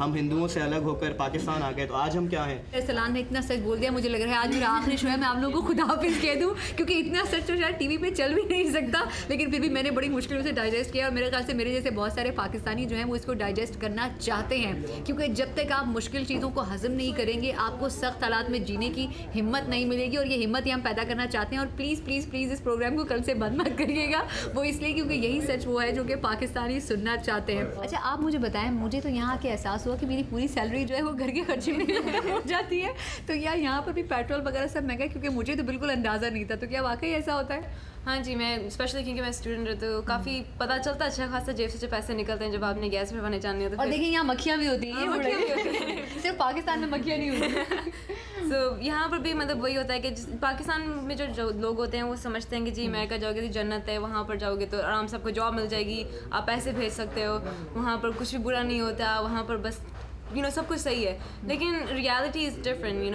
ہم ہندوؤں سے الگ ہو کر پاکستان آ گئے, تو آج ہم کیا ہیں؟ سلان نے اتنا سچ بول دیا, مجھے لگ رہا ہے آج میرا آخری شو ہے, میں آپ لوگوں کو خدا حافظ کہہ دوں, کیونکہ اتنا سچ تو شاید ٹی وی پہ چل بھی نہیں سکتا, لیکن پھر بھی میں نے بڑی مشکلوں سے ڈائجسٹ کیا, اور میرے خیال سے میرے جیسے بہت سارے پاکستانی جو ہیں وہ اس کو ڈائجسٹ کرنا چاہتے ہیں, کیونکہ جب تک آپ مشکل چیزوں کو ہضم نہیں کریں گے آپ کو سخت حالات میں جینے کی ہمت نہیں ملے گی, اور یہ ہمت ہی ہم پیدا کرنا چاہتے ہیں. اور پلیز پلیز پلیز اس پروگرام کو کل سے بند مت کریے گا, وہ اس لیے کیونکہ یہی سچ وہ ہے جو کہ پاکستانی سننا چاہتے ہیں. اچھا آپ مجھے بتائیں, مجھے تو یہاں کے احساس ہوا کہ میری پوری سیلری جو ہے وہ گھر کے خرچے میں ہو جاتی ہے, تو یہاں پر بھی پیٹرول وغیرہ سب مہنگا ہے, کیونکہ مجھے تو بالکل اندازہ نہیں تھا, تو کیا واقعی ایسا ہوتا ہے؟ ہاں جی, میں اسپیشلی کیونکہ میں اسٹوڈنٹ رہتی ہوں, کافی پتہ چلتا ہے اچھا خاصا جیب سے پیسے نکلتے ہیں جب آپ نے گیس بھروانے جانے ہوتے ہیں. اور دیکھیں یہاں مکھیاں بھی ہوتی ہیں, صرف پاکستان میں مکھیاں نہیں ہوتی. سو یہاں پر بھی مطلب وہی ہوتا ہے کہ پاکستان میں جو لوگ ہوتے ہیں وہ سمجھتے ہیں کہ جی امریکہ جاؤ گے تو جنت ہے, وہاں پر جاؤ گے تو آرام سے آپ کو جاب مل جائے گی, آپ پیسے بھیج سکتے ہو, وہاں پر کچھ بھی برا نہیں ہوتا, وہاں پر بس سب کچھ صحیح ہے. لیکن ریالٹی از ڈفرینٹ.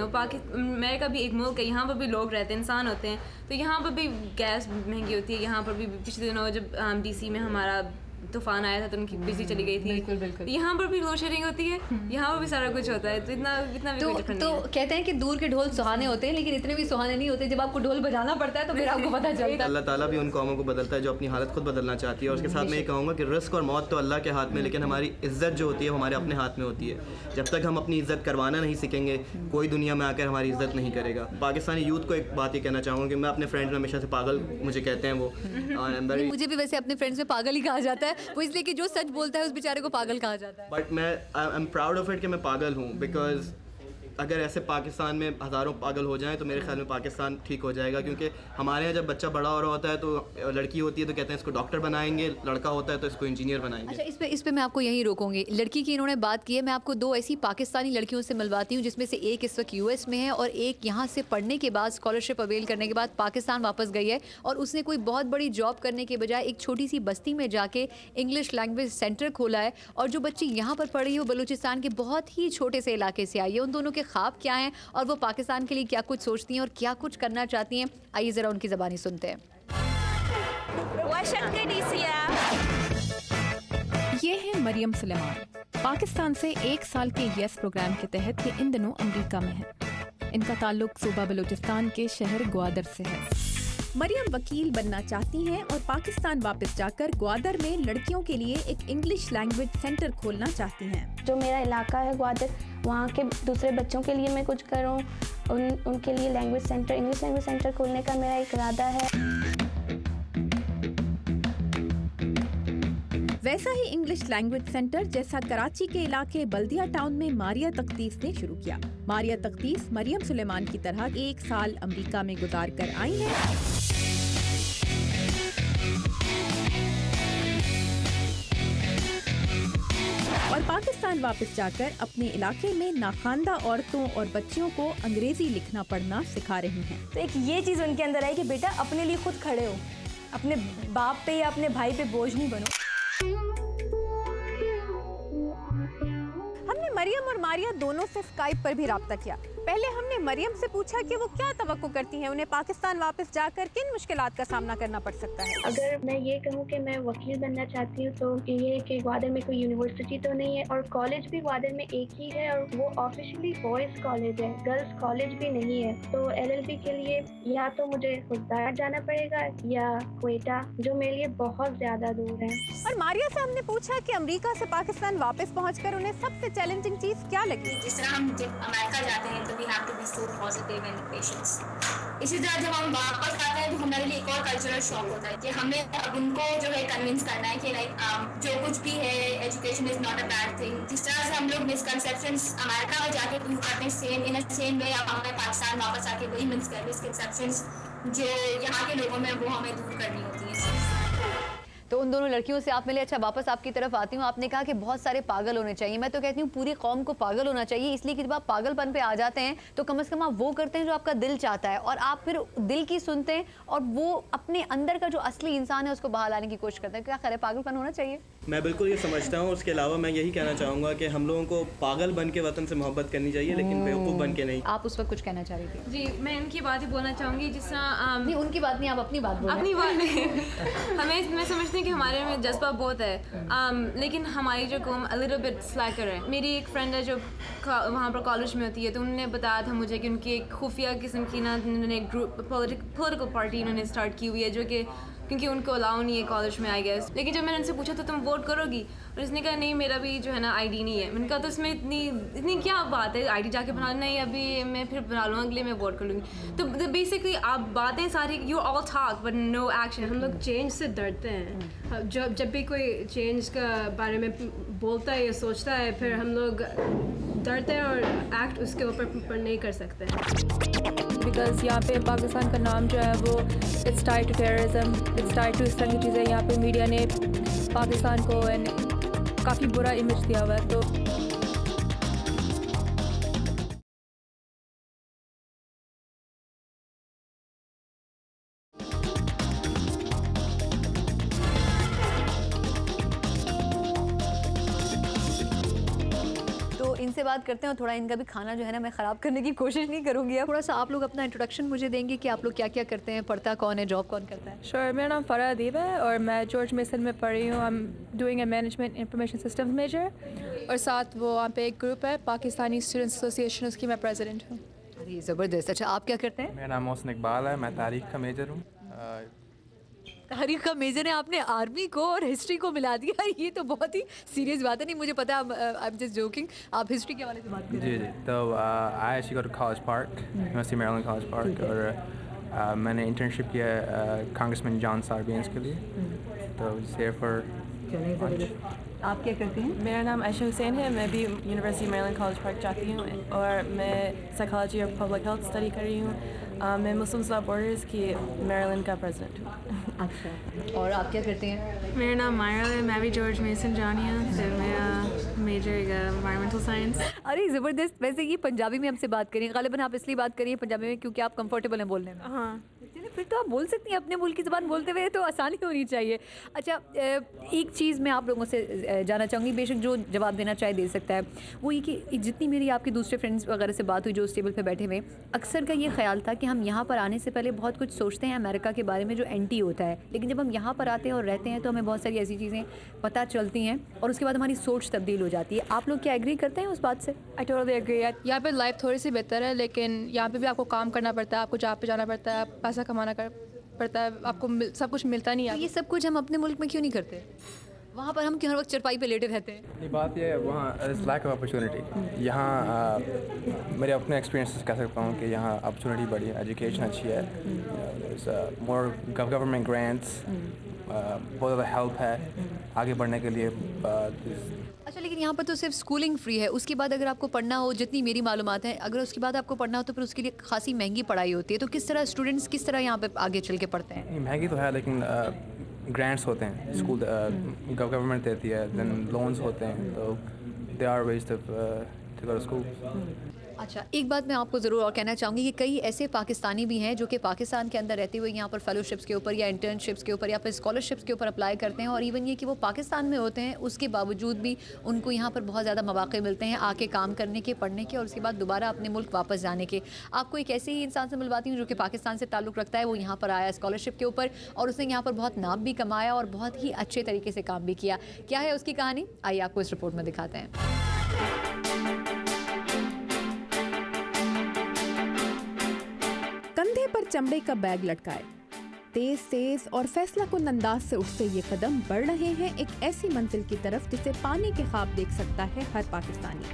امریکہ بھی ایک ملک ہے, یہاں پر بھی لوگ رہتے ہیں, انسان ہوتے ہیں, تو یہاں پر بھی گیس مہنگی ہوتی ہے. یہاں پر بھی پچھلے دنوں جب ڈی سی میں ہمارا طوفان آیا تھا تو ان کی بجلی چلی گئی تھی. بالکل بالکل. یہاں پر بھی لوڈ شیڈنگ ہوتی ہے, یہاں پر بھی سارا کچھ ہوتا ہے, تو اتنا بھی کوئی ڈفرینٹ نہیں ہے. تو کہتے ہیں کہ دور کے ڈھول سہانے ہوتے ہیں, لیکن اتنے بھی سہانے نہیں ہوتے. جب آپ کو ڈھول بجانا پڑتا ہے تو پھر آپ کو پتہ چلتا ہے. اللہ تعالیٰ بھی ان قوموں کو بدلتا ہے جو اپنی حالت خود بدلنا چاہتی ہے, اور اس کے ساتھ میں یہ کہوں گا کہ رزق اور موت تو اللہ کے ہاتھ میں, لیکن ہماری عزت جو ہوتی ہے وہ ہمارے اپنے ہاتھ میں ہوتی ہے. جب تک ہم اپنی عزت کروانا نہیں سیکھیں گے, کوئی دنیا میں آ کر ہماری عزت نہیں کرے گا. پاکستانی یوتھ کو ایک بات یہ کہنا چاہوں گا کہ میں اپنے فرینڈ میں ہمیشہ سے پاگل مجھے کہتے ہیں وہ, مجھے بھی ویسے اپنے فرینڈس میں پاگل ہی کہا جاتا ہے, وہ اس لیے کہ جو سچ بولتا ہے اس بیچارے کو پاگل کہا جاتا ہے. بٹ میں I am proud of it کہ میں پاگل ہوں, بیکاز اگر ایسے پاکستان میں ہزاروں پاگل ہو جائیں تو میرے خیال میں پاکستان ٹھیک ہو جائے گا. کیونکہ ہمارے یہاں جب بچہ بڑا ہو رہا ہوتا ہے تو لڑکی ہوتی ہے تو کہتے ہیں اس کو ڈاکٹر بنائیں گے, لڑکا ہوتا ہے تو اس کو انجینئر بنائیں گے. اچھا اس پہ میں آپ کو یہیں روکوں گی. لڑکی کی انہوں نے بات کی ہے, میں آپ کو دو ایسی پاکستانی لڑکیوں سے ملواتی ہوں جس میں سے ایک اس وقت US میں ہے, اور ایک یہاں سے پڑھنے کے بعد اسکالرشپ اویل کرنے کے بعد پاکستان واپس گئی ہے, اور اس نے کوئی بہت بڑی جاب کرنے کے بجائے ایک چھوٹی سی بستی میں جا کے انگلش لینگویج سینٹر کھولا ہے. اور جو بچی یہاں پر پڑھ رہی ہے وہ بلوچستان کے بہت ہی چھوٹے سے علاقے سے آئی ہے. ان دونوں کے خواب کیا ہیں اور وہ پاکستان کے لیے کیا کچھ سوچتی ہیں اور کیا کچھ کرنا چاہتی ہیں, آئیے ذرا ان کی زبانی سنتے ہیں. یہ ہے مریم سلیمان. پاکستان سے 1 سال کے یس پروگرام کے تحت یہ ان دنوں امریکہ میں ہے. ان کا تعلق صوبہ بلوچستان کے شہر گوادر سے ہے. مریم وکیل بننا چاہتی ہیں اور پاکستان واپس جا کر گوادر میں لڑکیوں کے لیے ایک انگلش لینگویج سینٹر کھولنا چاہتی ہیں. جو میرا علاقہ ہے گوادر, وہاں کے دوسرے بچوں کے لیے میں کچھ کروں, ان کے لیے language centre, English language centre کھولنے کا میرا ایک ارادہ ہے. ویسا ہی انگلش لینگویج سینٹر جیسا کراچی کے علاقے بلدیہ ٹاؤن میں ماریہ تقدیس نے شروع کیا. ماریہ تقدیس مریم سلیمان کی طرح 1 سال امریکہ میں گزار کر آئی ہیں. اور پاکستان واپس جا کر اپنے علاقے میں ناخواندہ عورتوں اور بچیوں کو انگریزی لکھنا پڑھنا سکھا رہی ہیں. تو ایک یہ چیز ان کے اندر ہے کہ بیٹا اپنے لیے خود کھڑے ہو, اپنے باپ پہ یا اپنے بھائی پہ بوجھ نہیں بنو. ہم نے مریم اور ماریہ دونوں سے اسکائپ پر بھی رابطہ کیا. پہلے ہم نے مریم سے پوچھا کہ وہ کیا توقع کرتی ہیں, انہیں پاکستان واپس جا کر کن مشکلات کا سامنا کرنا پڑ سکتا ہے. اگر میں یہ کہوں کہ میں وکیل بننا چاہتی ہوں تو یہ کہ گوادر میں کوئی یونیورسٹی تو نہیں ہے, اور کالج بھی گوادر میں ایک ہی ہے, اور وہ آفیشلی بوائز کالج ہے, گرلز کالج بھی نہیں ہے. تو LLB کے لیے یا تو مجھے خود جانا پڑے گا یا کوئٹہ, جو میرے لیے بہت زیادہ دور ہے. اور ماریہ سے ہم نے پوچھا کہ امریکہ سے پاکستان واپس پہنچ کر انہیں سب سے چیلنجنگ چیز کیا لگی. جس طرح ہم جب امریکہ جاتے ہیں تو we have to be so positive and patient. اسی طرح جب ہم واپس آتے ہیں تو ہمارے لیے ایک اور کلچرل شوق ہوتا ہے کہ ہمیں اب ان کو جو ہے کنونس کرنا ہے کہ لائک جو کچھ بھی ہے education is not a bad thing. جس طرح سے ہم لوگ مسکنسیپشنس امریکہ میں جا کے دور کرتے ہیں, سیم ان سیم وے اب ہمیں پاکستان واپس آ کے وہی مسکنسیپشنس جو یہاں کے لوگوں میں وہ ہمیں دور کرنی ہوتی ہیں. تو ان دونوں لڑکیوں سے آپ ملے. اچھا واپس آپ کی طرف آتی ہوں. آپ نے کہا کہ بہت سارے پاگل ہونے چاہیے. میں تو کہتی ہوں پوری قوم کو پاگل ہونا چاہیے, اس لیے کہ جب آپ پاگل پن پہ آ جاتے ہیں تو کم از کم آپ وہ کرتے ہیں جو آپ کا دل چاہتا ہے, اور آپ پھر دل کی سنتے ہیں اور وہ اپنے اندر کا جو اصلی انسان ہے اس کو باہر لانے کی کوشش کرتے ہیں. کیا خیر ہے, پاگل پن ہونا چاہیے. میں بالکل یہ سمجھتا ہوں. اس کے علاوہ میں یہی کہنا چاہوں گا کہ ہم لوگوں کو پاگل بن کے وطن سے محبت کرنی چاہیے, لیکن بیوقوف بن کے نہیں. آپ اس وقت کچھ کہنا چاہ رہی تھی. جی میں ان کی بات ہی بولنا چاہوں گی. جس طرح نہیں ان کی بات نہیں, آپ اپنی بات بولیں. اپنی بات نہیں ہمیں میں سمجھتی ہیں کہ ہمارے میں جذبہ بہت ہے لیکن ہماری جو قوم a little bit slacker ہے. میری ایک فرینڈ ہے جو وہاں پر کالج میں ہوتی ہے تو انہوں نے بتایا تھا مجھے کہ ان کی ایک خفیہ قسم کی نا انہوں نے ایک گروپ پولیٹیکل پارٹی انہوں نے اسٹارٹ کی ہوئی ہے جو کہ کیونکہ ان کو الاؤ نہیں ہے کالج میں آئی گیس. لیکن جب میں نے ان سے پوچھا تو تم ووٹ کرو گی اور اس نے کہا نہیں میرا بھی جو ہے نا آئی ڈی نہیں ہے. میں نے کہا تو اس میں اتنی کیا بات ہے آئی ڈی جا کے بنا نہیں ابھی میں پھر بنا لوں گا اگلے میں ووٹ کر لوں گی. تو بیسکلی آپ باتیں ساری you all talk but no action. ہم لوگ چینج سے ڈرتے ہیں. جب بھی کوئی چینج کا بارے میں بولتا ہے یا سوچتا ہے پھر ہم لوگ ڈرتے ہیں اور ایکٹ اس کے اوپر نہیں کر سکتے. بیکاز یہاں پہ پاکستان کا نام جو ہے وہ it's tied to terrorism, it's tied to اس طرح کی چیزیں. یہاں پہ میڈیا نے پاکستان کو کافی برا امیج دیا ہوا ہے. تو ان سے بات کرتے ہیں اور تھوڑا ان کا بھی کھانا جو ہے نا میں خراب کرنے کی کوشش نہیں کروں گی. تھوڑا سا آپ لوگ اپنا انٹروڈکشن مجھے دیں گے کہ آپ لوگ کیا کیا کرتے ہیں, پڑھتا کون ہے, جاب کون کرتا ہے؟ شور, میرا نام فرح ادیب ہے اور میں جارج میسن میں پڑھ رہی ہوں. I am doing a management information systems major اور ساتھ وہ وہاں پہ ایک گروپ ہے پاکستانی اسٹوڈنٹس ایسوسیشن, اس کی میں پریزیڈنٹ ہوں. ارے زبردست. اچھا آپ کیا کرتے ہیں؟ میرا نام محسن اقبال ہے, میں تاریخ کا میجر ہوں. تاریخ کا میجر ہے. آپ نے آرمی کو اور ہسٹری کو ملا دیا, یہ تو بہت ہی سیریس بات ہے. نہیں مجھے پتا ہے, آئی ایم جسٹ جوکنگ. آپ ہسٹری کے حوالے سے بات کریں. جی جی. تو I uh go to College Park, University Maryland College Park, اور میں نے انٹرنشپ کیا کانگریس مین جان ساربینس کے لیے. تو ہیئر فار. آپ کیا کرتے ہیں؟ میرا نام عائشہ حسین ہے, میں بھی یونیورسٹی میریلینڈ کالج پارک جاتی ہوں اور میں سائیکالوجی اور پبلک ہیلتھ اسٹڈی کر رہی ہوں. میں مسلم وزاء بارڈرز کی میریلینڈ کا پریزیڈنٹ ہوں. اچھا, اور آپ کیا کرتے ہیں؟ میرا نام مائرا ہے, میں بھی جارج میسن جانی ہوں. پھر میرا میجر ہے انوائرمنٹل سائنس. ارے زبردست. ویسے یہ پنجابی میں ہم سے بات کریں, غالباً آپ اس لیے بات کریں پنجابی میں کیونکہ آپ کمفرٹیبل ہیں بولنے میں. ہاں پھر تو آپ بول سکتی ہیں, اپنے ملک کی زبان بولتے ہوئے تو آسانی ہونی چاہیے. اچھا ایک چیز میں آپ لوگوں سے جاننا چاہوں گی, بے شک جو جواب دینا چاہے دے سکتا ہے, وہ یہ کہ جتنی میری آپ کے دوسرے فرینڈس وغیرہ سے بات ہوئی جو اس ٹیبل پہ بیٹھے ہوئے, اکثر کا یہ خیال تھا کہ ہم یہاں پر آنے سے پہلے بہت کچھ سوچتے ہیں امریکہ کے بارے میں جو اینٹی ہوتا ہے, لیکن جب ہم یہاں پر آتے ہیں اور رہتے ہیں تو ہمیں بہت ساری ایسی چیزیں پتہ چلتی ہیں اور اس کے بعد ہماری سوچ تبدیل ہو جاتی ہے. آپ لوگ کیا ایگری کرتے ہیں اس بات سے؟ I totally agree. یہاں پہ لائف تھوڑی سی بہتر ہے لیکن یہاں پہ بھی آپ کو کام کرنا پڑتا ہے, آپ کو جاب پہ جانا پڑتا ہے, پیسہ کمانا پڑتا ہے, آپ کو سب کچھ ملتا نہیں ہے. یہ سب کچھ ہم اپنے ملک میں کیوں نہیں کرتے؟ وہاں پر ہم کیوں ہر وقت چرپائی پہ لیٹے رہتے ہیں؟ یہ بات یہ ہے وہاں لیک آف اپرچونیٹی. یہاں میرے اپنے ایکسپیرینسز کہہ سکتا ہوں کہ یہاں اپرچونیٹی بڑی ہے, ایجوکیشن اچھی ہے, مور گورنمنٹ گرانٹس, بہت زیادہ ہیلپ ہے آگے بڑھنے کے لیے. اچھا لیکن یہاں پر تو صرف اسکولنگ فری ہے, اس کے بعد اگر آپ کو پڑھنا ہو, جتنی میری معلومات ہیں, اگر اس کے بعد آپ کو پڑھنا ہو تو پھر اس کے لیے خاصی مہنگی پڑھائی ہوتی ہے. تو کس طرح اسٹوڈنٹس کس طرح یہاں پہ آگے چل کے پڑھتے ہیں؟ مہنگی تو ہے لیکن گرانٹس ہوتے ہیں, اسکول گورنمنٹ دیتی ہے, دین لونز ہوتے ہیں, تو they are ways to go to school. اچھا ایک بات میں آپ کو ضرور اور کہنا چاہوں گی کہ کئی ایسے پاکستانی بھی ہیں جو کہ پاکستان کے اندر رہتے ہوئے یہاں پر فیلوشپس کے اوپر یا انٹرنشپس کے اوپر یا پھر اسکالرشپس کے اوپر اپلائی کرتے ہیں, اور ایون یہ کہ وہ پاکستان میں ہوتے ہیں اس کے باوجود بھی ان کو یہاں پر بہت زیادہ مواقع ملتے ہیں آ کے کام کرنے کے, پڑھنے کے, اور اس کے بعد دوبارہ اپنے ملک واپس جانے کے. آپ کو ایک ایسے ہی انسان سے ملواتی ہوں جو کہ پاکستان سے تعلق رکھتا ہے, وہ یہاں پر آیا اسکالرشپ کے اوپر اور اس نے یہاں پر بہت نام بھی کمایا اور بہت ہی اچھے طریقے سے کام بھی کیا. کیا ہے اس کی کہانی, آئیے آپ کو اس رپورٹ میں دکھاتے ہیں. کندھے پر چمڑے کا بیگ لٹکائے, تیز اور فیصلہ کن انداز سے اٹھتے یہ قدم بڑھ رہے ہیں ایک ایسی منزل کی طرف جسے پانے کے خواب دیکھ سکتا ہے ہر پاکستانی,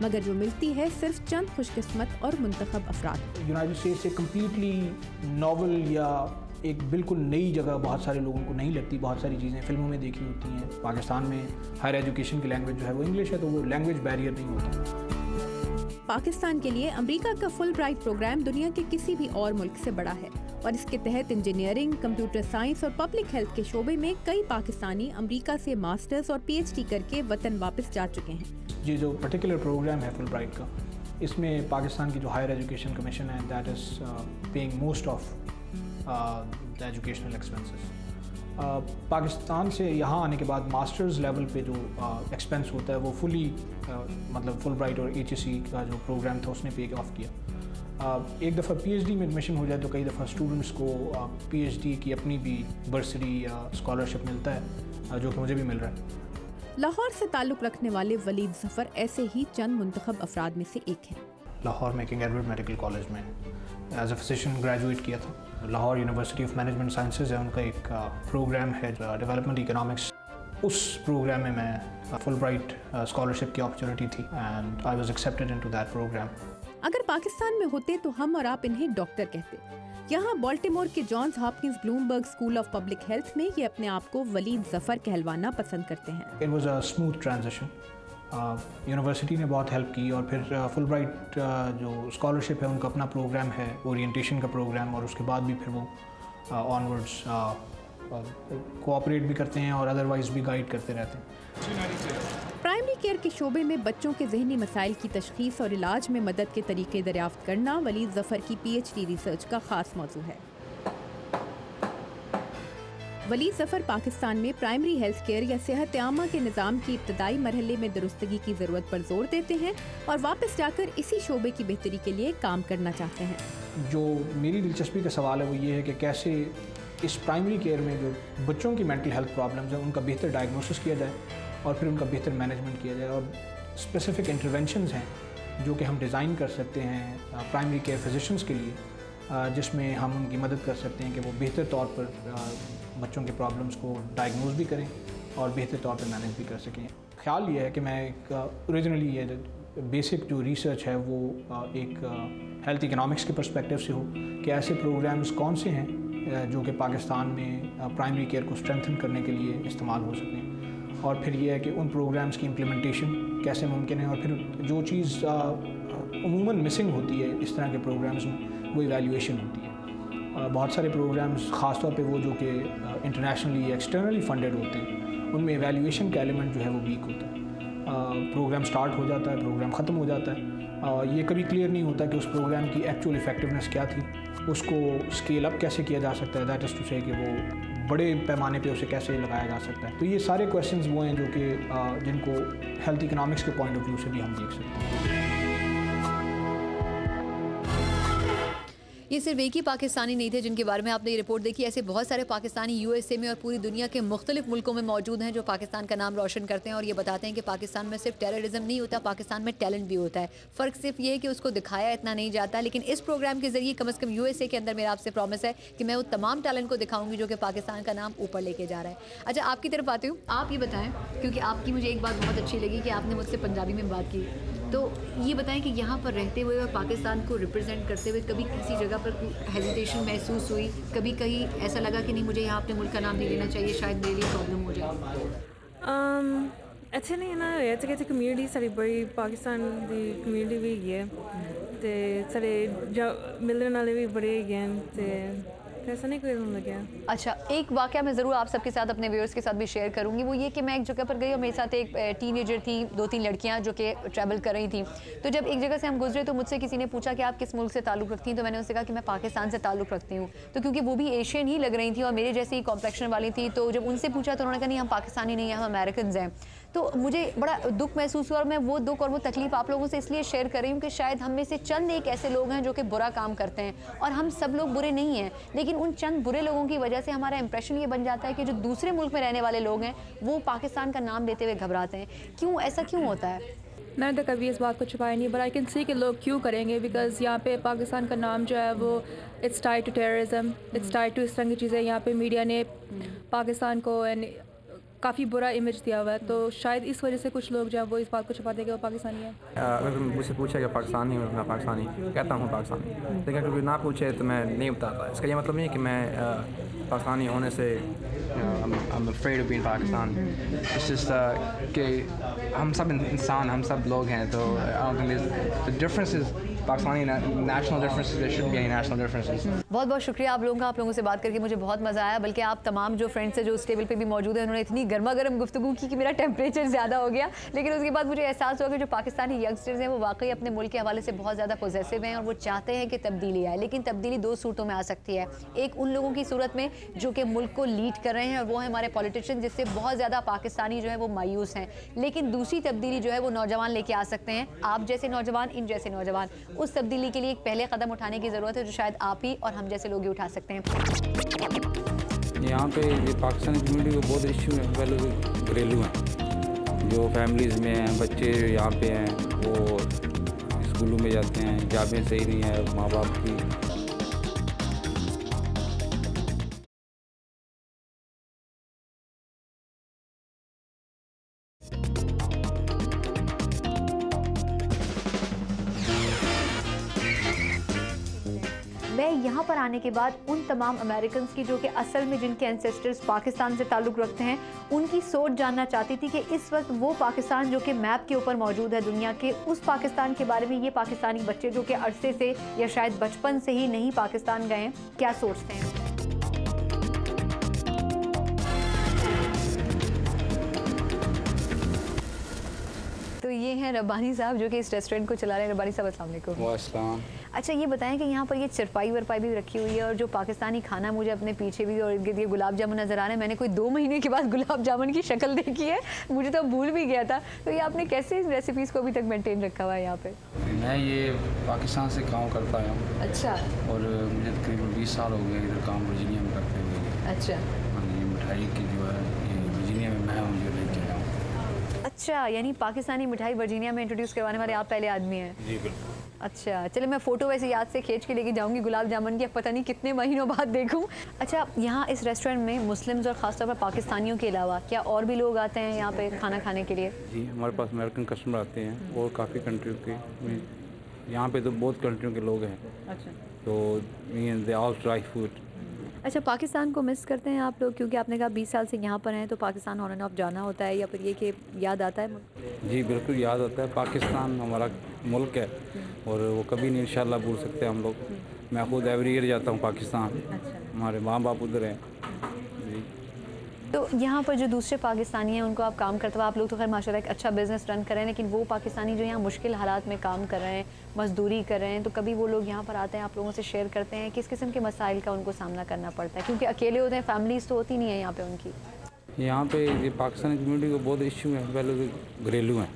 مگر جو ملتی ہے صرف چند خوش قسمت اور منتخب افراد. یونائٹڈ اسٹیٹس سے کمپلیٹلی ناول یا ایک بالکل نئی جگہ بہت سارے لوگوں کو نہیں لگتی. بہت ساری چیزیں فلموں میں دیکھی ہوتی ہیں. پاکستان میں ہائر ایجوکیشن کی لینگویج جو ہے وہ انگلش ہے, تو وہ لینگویج بیریئر نہیں ہوتا. پاکستان کے لیے امریکہ کا فل برائٹ پروگرام دنیا کے کسی بھی اور ملک سے بڑا ہے اور اس کے تحت انجینئرنگ, کمپیوٹر سائنس اور پبلک ہیلتھ کے شعبے میں کئی پاکستانی امریکہ سے ماسٹرز اور پی ایچ ڈی کر کے وطن واپس جا چکے ہیں. یہ جو پرٹیکولر پروگرام ہے فل برائٹ کا, اس میں پاکستان کی جو ہائر ایجوکیشن کمیشن ہے that is paying most of the educational expenses. Pakistan سے یہاں آنے کے بعد ماسٹرز لیول پہ جو ایکسپینس ہوتا ہے وہ فلی مطلب فل برائٹ اور ایچ ایس سی کا جو پروگرام تھا اس نے پے آف کیا. ایک دفعہ پی ایچ ڈی میں ایڈمیشن ہو جائے تو کئی دفعہ اسٹوڈنٹس کو پی ایچ ڈی کی اپنی بھی برسری یا اسکالرشپ ملتا ہے، جو کہ مجھے بھی مل رہا ہے۔ لاہور سے تعلق رکھنے والے ولید ظفر ایسے ہی چند منتخب افراد میں سے ایک ہیں۔ لاہور میں کنگ ایڈورڈ میڈیکل کالج میں ایز اے فزیشین گریجویٹ کیا تھا۔ Lahore university of management sciences ہے، ان کا ایک پروگرام ہے ڈیولپمنٹ اکنامکس، اس پروگرام میں فل برائٹ اسکالرشپ کی اپرچونیٹی تھی and I was accepted into that programme. اگر پاکستان میں ہوتے تو ہم اور آپ انہیں ڈاکٹر کہتے، یہاں بالٹیمور کے Johns Hopkins Bloomberg School of Public Health میں یہ اپنے آپ کو ولید ظفر کہلوانا پسند کرتے ہیں۔ It was a smooth transition, university نے بہت ہیلپ کی، اور پھر فل برائٹ جو اسکالرشپ ہے ان کا اپنا پروگرام ہے، اورینٹیشن کا پروگرام، اور اس کے بعد بھی پھر وہ آنورڈس کوآپریٹ بھی کرتے ہیں اور ادروائز بھی گائیڈ کرتے رہتے ہیں۔ پرائمری کیئر کے شعبے میں بچوں کے ذہنی مسائل کی تشخیص اور علاج میں مدد کے طریقے دریافت کرنا ولید ظفر کی پی ایچ ڈی ریسرچ کا خاص موضوع ہے۔ ولید ظفر پاکستان میں پرائمری ہیلتھ کیئر یا صحت عامہ کے نظام کی ابتدائی مرحلے میں درستگی کی ضرورت پر زور دیتے ہیں اور واپس جا کر اسی شعبے کی بہتری کے لیے کام کرنا چاہتے ہیں۔ جو میری دلچسپی کا سوال ہے وہ یہ ہے کہ کیسے اس پرائمری کیئر میں جو بچوں کی مینٹل ہیلتھ پرابلمز ہیں ان کا بہتر ڈائگنوسس کیا جائے اور پھر ان کا بہتر مینجمنٹ کیا جائے، اور اسپیسیفک انٹرونشنز ہیں جو کہ ہم ڈیزائن کر سکتے ہیں پرائمری کیئر فزیشینز کے لیے، جس میں ہم ان کی مدد کر سکتے ہیں کہ وہ بہتر طور پر بچوں کے پرابلمس کو ڈائگنوز بھی کریں اور بہتر طور پر مینیج بھی کر سکیں۔ خیال یہ ہے کہ میں ایک اوریجنلی یہ بیسک جو ریسرچ ہے وہ ایک ہیلتھ اکنامکس کے پرسپیکٹیو سے ہو کہ ایسے پروگرامز کون سے ہیں جو کہ پاکستان میں پرائمری کیئر کو اسٹرینتھن کرنے کے لیے استعمال ہو سکتے ہیں، اور پھر یہ ہے کہ ان پروگرامز کی امپلیمنٹیشن کیسے ممکن ہے، اور پھر جو چیز عموماً مسنگ ہوتی ہے اس طرح کے پروگرامز میں وہ ایویلیویشن ہوتی ہے۔ بہت سارے پروگرامز خاص طور پہ وہ جو کہ انٹرنیشنلی ایکسٹرنلی فنڈڈ ہوتے ہیں ان میں ایویلیویشن کا ایلیمنٹ جو ہے وہ ویک ہوتا ہے۔ پروگرام سٹارٹ ہو جاتا ہے، پروگرام ختم ہو جاتا ہے، یہ کبھی کلیئر نہیں ہوتا کہ اس پروگرام کی ایکچوئل افیکٹونیس کیا تھی، اس کو اسکیل اپ کیسے کیا جا سکتا ہے، دیٹ از ٹو سے کہ وہ بڑے پیمانے پہ اسے کیسے لگایا جا سکتا ہے۔ تو یہ سارے کویشچنز وہ ہیں جو کہ جن کو ہیلتھ اکنامکس کے پوائنٹ آف ویو سے بھی ہم دیکھ سکتے ہیں۔ یہ صرف ایک ہی پاکستانی نہیں تھے جن کے بارے میں آپ نے یہ رپورٹ دیکھی، ایسے بہت سارے پاکستانی یو ایس اے میں اور پوری دنیا کے مختلف ملکوں میں موجود ہیں جو پاکستان کا نام روشن کرتے ہیں اور یہ بتاتے ہیں کہ پاکستان میں صرف ٹیررزم نہیں ہوتا، پاکستان میں ٹیلنٹ بھی ہوتا ہے۔ فرق صرف یہ ہے کہ اس کو دکھایا اتنا نہیں جاتا، لیکن اس پروگرام کے ذریعے کم از کم یو ایس اے کے اندر میرا آپ سے پرومس ہے کہ میں وہ تمام ٹیلنٹ کو دکھاؤں گی جو کہ پاکستان کا نام اوپر لے کے جا رہا ہے۔ اچھا، آپ کی طرف آتی ہوں، آپ یہ بتائیں، کیونکہ آپ کی مجھے ایک بات بہت اچھی لگی کہ آپ نے مجھ سے پنجابی میں بات کی، تو یہ بتائیں کہ یہاں پر رہتے ہوئے اور پاکستان کو ریپرزینٹ کرتے ہوئے کبھی کسی جگہ پر ہیزیٹیشن محسوس ہوئی، کبھی کہیں ایسا لگا کہ نہیں مجھے یہاں اپنے ملک کا نام نہیں لینا چاہیے، شاید میرے لیے پرابلم ہو جائے؟ اچھا نہیں نا ہویا کہ کمیونٹی ساری بڑی پاکستان دی کمیونٹی بھی ہے تے سارے ملنے والے بھی بڑے ہیں تے ایسا نہیں کوئی لگا۔ اچھا، ایک واقعہ میں ضرور آپ سب کے ساتھ اپنے ویورز کے ساتھ بھی شیئر کروں گی، وہ یہ کہ میں ایک جگہ پر گئی اور میرے ساتھ ایک ٹین ایجر تھی، 2-3 لڑکیاں جو کہ ٹریول کر رہی تھیں، تو جب ایک جگہ سے ہم گزرے تو مجھ سے کسی نے پوچھا کہ آپ کس ملک سے تعلق رکھتی ہیں، تو میں نے ان سے کہا کہ میں پاکستان سے تعلق رکھتی ہوں، تو کیونکہ وہ بھی ایشین ہی لگ رہی تھیں اور میرے جیسی کمپلیکشن والی تھی، تو جب ان سے پوچھا تو انہوں نے کہا نہیں ہم پاکستانی نہیں ہیں، ہم امریکنز ہیں۔ تو مجھے بڑا دکھ محسوس ہوا اور میں وہ دکھ اور وہ تکلیف آپ لوگوں سے اس لیے شیئر کر رہی ہوں کہ شاید ہم میں سے چند ایک ایسے لوگ ہیں جو کہ برا کام کرتے ہیں، اور ہم سب لوگ برے نہیں ہیں، لیکن ان چند برے لوگوں کی وجہ سے ہمارا امپریشن یہ بن جاتا ہے کہ جو دوسرے ملک میں رہنے والے لوگ ہیں وہ پاکستان کا نام لیتے ہوئے گھبراتے ہیں۔ کیوں ایسا کیوں ہوتا ہے؟ میں نے تو کبھی اس بات کو چھپایا نہیں، بٹ آئی کین سی کہ لوگ کیوں کریں گے، بیکاز یہاں پہ پاکستان کا نام جو ہے وہ it's tied to terrorism, it's tied to اس طرح کی چیزیں، یہاں پہ میڈیا نے پاکستان کو کافی برا امیج دیا ہوا ہے، تو شاید اس وجہ سے کچھ لوگ جو ہے وہ اس بات کو چھپاتے ہیں کہ وہ پاکستانی ہیں۔ اگر مجھ سے پوچھا کہ پاکستانی ہوں، میں پاکستانی کہتا ہوں پاکستانی، لیکن اگر کوئی نہ پوچھے تو میں نہیں بتاتا۔ اس کا یہ مطلب نہیں ہے کہ میں پاکستانی ہونے سے I'm afraid of being Pakistan. It's just کہ ہم سب انسان، ہم سب لوگ ہیں، تو I don't think there's the differences Pakistani national differences, there shouldn't be any national differences. بہت بہت شکریہ آپ لوگوں کا، آپ لوگوں سے بات کر کے مجھے بہت مزہ آیا، بلکہ آپ تمام جو فرینڈس ہیں جو اس ٹیبل پہ بھی موجود ہیں انہوں نے اتنی گرما گرم گفتگو کی کہ میرا ٹیمپریچر زیادہ ہو گیا، لیکن اس کے بعد مجھے احساس ہوا کہ جو پاکستانی ینگسٹرز ہیں وہ واقعی اپنے ملک کے حوالے سے بہت زیادہ پوزیسو ہیں اور وہ چاہتے ہیں کہ تبدیلی آئے، لیکن تبدیلی 2 صورتوں میں آ سکتی ہے۔ ایک ان لوگوں کی صورت میں جو کہ ملک کو لیڈ کر رہے ہیں اور وہ ہیں ہمارے پولیٹیشین، جس سے بہت زیادہ پاکستانی جو ہے وہ مایوس ہیں، لیکن دوسری تبدیلی جو ہے وہ نوجوان لے کے آ سکتے ہیں، آپ جیسے نوجوان، ان جیسے نوجوان، اس تبدیلی کے لیے ایک پہلے قدم اٹھانے کی ضرورت ہے جو شاید آپ ہی اور ہم جیسے لوگ ہی اٹھا سکتے ہیں. یہاں پہ پاکستانی کمیونٹی کو بہت ایشو ہیں, پہلے تو گھریلو ہیں, جو فیملیز میں ہیں, بچے یہاں پہ ہیں وہ اسکولوں میں جاتے ہیں, جابیں صحیح نہیں ہیں ماں باپ کی. میں یہاں پر آنے کے بعد ان تمام امریکنز کی جو کہ اصل میں جن کے انسیسٹرز پاکستان سے تعلق رکھتے ہیں ان کی سوچ جاننا چاہتی تھی کہ اس وقت وہ پاکستان جو کہ میپ کے اوپر موجود ہے دنیا کے, اس پاکستان کے بارے میں یہ پاکستانی بچے جو کہ عرصے سے یا شاید بچپن سے ہی نہیں پاکستان گئے ہیں کیا سوچتے ہیں. تو یہ ہیں ربانی صاحب جو کہ اس ریسٹورینٹ کو چلا رہے ہیں. ربانی صاحب السلام علیکم. السلام. اچھا یہ بتائیں کہ یہاں پر یہ چرپائی ورپائی بھی رکھی ہوئی ہے اور جو پاکستانی کھانا مجھے اپنے پیچھے بھی اور ارد گرد یہ گلاب جامن نظر آ رہے ہیں, میں نے کوئی 2 مہینے کے بعد گلاب جامن کی شکل دیکھی ہے, مجھے تو بھول بھی گیا تھا. تو یہ آپ نے کیسے اس ریسیپیز کو ابھی تک مینٹین رکھا ہوا ہے یہاں پہ؟ میں یہ پاکستان سے کام کرتا ہوں. اچھا. اور مجھے تقریباً 20 سال ہو گئے ادھر کام ورجینیا میں کرتے ہوئے. اچھا. یہ مٹھائی کی جو ہے یہ ورجینیا میں ہوں جو لے کے آیا ہوں. اچھا, یعنی پاکستانی مٹھائی ورجینیا میں انٹروڈیوس کروانے والے آپ پہلے آدمی ہیں. جی بالکل. اچھا چلے میں فوٹو ویسے یاد سے کھینچ کے لے کے جاؤں گی گلاب جامن کی, پتہ نہیں کتنے مہینوں بعد دیکھوں. اچھا یہاں اس ریسٹورینٹ میں مسلمز اور خاص طور پر پاکستانیوں کے علاوہ کیا اور بھی لوگ آتے ہیں یہاں پہ کھانا کھانے کے لیے؟ جی ہمارے پاس امریکن کسٹمر آتے ہیں اور کافی کنٹریوں کے, یہاں پہ تو بہت کنٹریوں کے لوگ ہیں. اچھا. تو دے آل ٹرائی فوڈ. اچھا پاکستان کو مس کرتے ہیں آپ لوگ, کیونکہ آپ نے کہا 20 سال سے یہاں پر ہیں تو پاکستان آن اینڈ آف جانا ہوتا ہے یا پھر یہ کہ یاد آتا ہے؟ جی بالکل یاد آتا ہے. پاکستان ہمارا ملک ہے اور وہ کبھی نہیں انشاءاللہ بھول سکتے ہم لوگ. میں خود ایوری ایئر جاتا ہوں پاکستان. ہمارے ماں باپ ادھر ہیں. جی. تو یہاں پر جو دوسرے پاکستانی ہیں ان کو آپ کام کرتے ہوئے, آپ لوگ تو خیر ماشاءاللہ ایک اچھا بزنس رن کر رہے ہیں, لیکن وہ پاکستانی جو یہاں مشکل حالات میں کام کر رہے ہیں, مزدوری کر رہے ہیں, تو کبھی وہ لوگ یہاں پر آتے ہیں آپ لوگوں سے شیئر کرتے ہیں کس قسم کے مسائل کا ان کو سامنا کرنا پڑتا ہے, کیونکہ اکیلے ہوتے ہیں, فیملیز تو ہوتی نہیں ہے یہاں پہ ان کی. یہاں پہ یہ پاکستانی کمیونٹی کو بہت ایشو ہیں, پہلے تو گھریلو ہیں,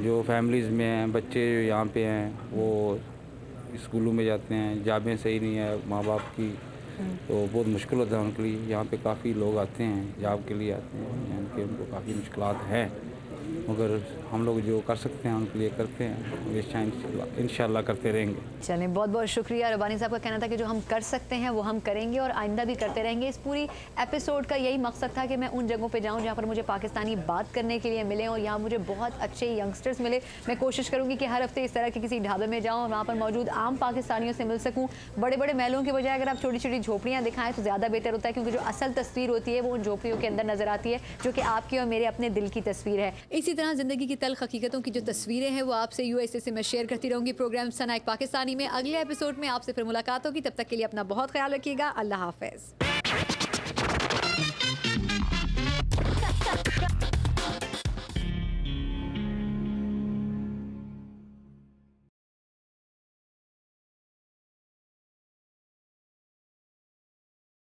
جو فیملیز میں ہیں, بچے یہاں پہ ہیں وہ اسکولوں میں جاتے ہیں, جابیں صحیح نہیں ہیں ماں باپ کی, تو بہت مشکل ہوتا ہے ان کے لیے. یہاں پہ کافی لوگ آتے ہیں جاب کے لیے آتے ہیں, یہاں کے ان کو کافی مشکلات ہیں, مگر ہم لوگ جو کر سکتے ہیں ان کے لیے کرتے ہیں, انشاءاللہ کرتے رہیں گے. چلیں بہت بہت شکریہ. ربانی صاحب کا کہنا تھا کہ جو ہم کر سکتے ہیں وہ ہم کریں گے اور آئندہ بھی کرتے رہیں گے. اس پوری ایپیسوڈ کا یہی مقصد تھا کہ میں ان جگہوں پہ جاؤں جہاں پر مجھے پاکستانی بات کرنے کے لیے ملیں اور یہاں مجھے بہت اچھے ینگسٹرز ملے. میں کوشش کروں گی کہ ہر ہفتے اس طرح کے کسی ڈھابے میں جاؤں اور وہاں پر موجود عام پاکستانیوں سے مل سکوں. بڑے بڑے محلوں کے بجائے اگر آپ چھوٹی چھوٹی جھوپڑیاں دکھائیں تو زیادہ بہتر ہوتا ہے, کیونکہ جو اصل تصویر ہوتی ہے وہ ان جھوپڑیوں کے اندر نظر آتی ہے جو کہ آپ کی اور میرے اپنے دل کی تصویر ہے. اسی طرح زندگی کی تلخ حقیقتوں کی جو تصویریں ہیں وہ آپ سے USA سے میں شیئر کرتی رہوں گی پروگرام سنائک پاکستانی میں. اگلے ایپیسوڈ میں آپ سے پھر ملاقات ہوگی, تب تک کے لیے اپنا بہت خیال رکھیے گا. اللہ حافظ.